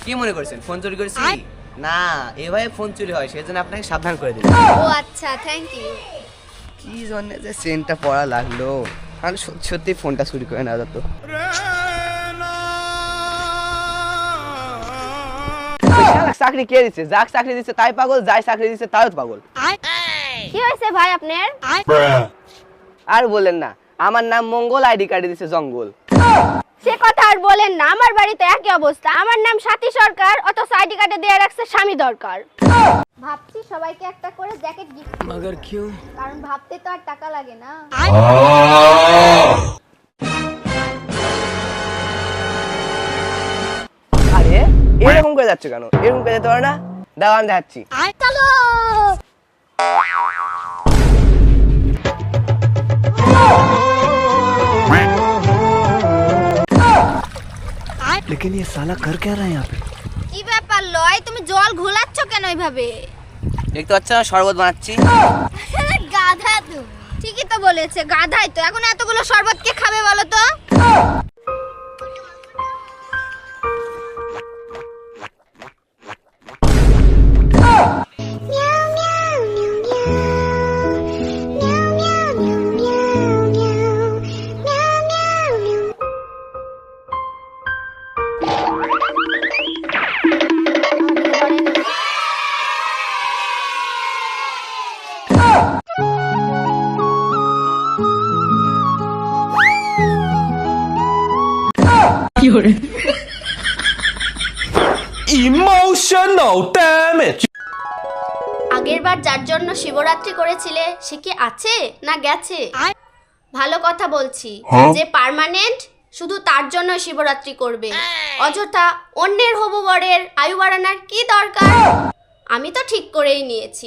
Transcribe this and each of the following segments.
কি মনে করছেন ফোন চুরি করেছি? না, এভাবে ফোন চুরি হয়, সেজন্য আপনাকে সাবধান করে দিই। ও আচ্ছা, থ্যাংক ইউ। কি জন্য যে সেন্টটা পড়া লাগলো, আর সত্যি সত্যি ফোনটা চুরি করে না যেত। চাকরি কে দিচ্ছে? যাক চাকরি দিচ্ছে তাই পাগল, যাই চাকরি দিচ্ছে তাও পাগল। কি হয়েছে ভাই আপনার? আর বলেন না, আমার নাম মঙ্গল, আইডি কার্ডে দিচ্ছে জঙ্গল। সে কথা আর বলেন না, আমার বাড়িতে একই অবস্থা। আমার নাম সাথী সরকার, অথচ আইডি কার্ডে দেয়া রাখছে স্বামী দরকার। ভাবছি সবাইকে একটা করে জ্যাকেট গিফট করব। মগর কিউ? কারণ ভাবতে তো আর টাকা লাগে না। আরে এরকম করে যাচ্ছে কেন? এরকম করে যেতে পারে না? দাও আমি যাচ্ছি। চলো। लेकिन ये साला कर क्या रहा है यहाँ पे? কি ব্যাপার লয়, তুমি জল ঘোলাচ্ছ কেন এইভাবে? দেখতে পাচ্ছ না শরবত বানাচ্ছি। গাধা তুমি। ঠিকই তো বলেছে, গাধাই তো। এখন এতগুলো শরবত কে খাবে বলো তো? Emotional damage. আগেরবার যার জন্য শিবরাত্রি করেছিলে সে কি আছে না গেছে? ভালো কথা বলছি, যে পার্মানেন্ট শুধু তার জন্য শিবরাত্রি করবে। অযথা অন্যের হবু বরের আয়ু বাড়ানোর কি দরকার? আমি তো ঠিক করেই নিয়েছি,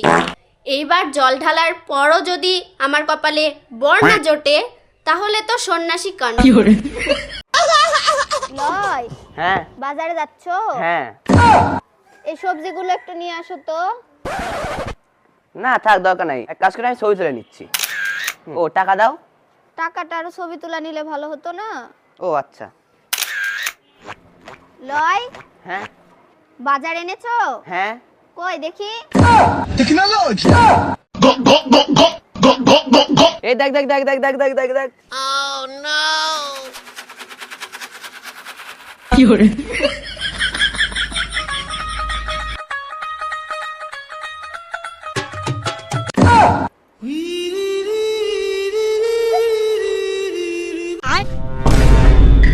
এইবার জল ঢালার পরও যদি আমার কপালে বর না জোটে তাহলে তো সন্ন্যাসী কাণ্ড। লয়, হ্যাঁ বাজারে যাচ্ছ? হ্যাঁ। এই সবজিগুলো একটু নিয়ে আসো তো। না থাক, দরকার নাই, এক কাজ করে আমি ছবি তুলে নিচ্ছি। ও টাকা দাও। টাকাটা আরো ছবি তোলা নিলে ভালো হতো না? ও আচ্ছা। লয়, হ্যাঁ বাজার এনেছো? হ্যাঁ। কই দেখি। এই দেখ দেখ দেখ দেখ দেখ দেখ দেখ দেখ।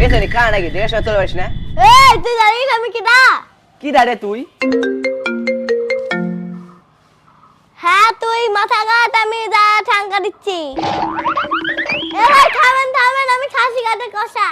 এসে নি খা নাকি? দেড় সময় চলে পারিস না? এই তুই জানিস আমি কি না? কি দাঁড়ে তুই? হ্যাঁ তুই মাথা কাট, আমি যা ঠাঙ্কা দিচ্ছি। এবার থামেন থামেন, আমি খাসি কাটে কষা।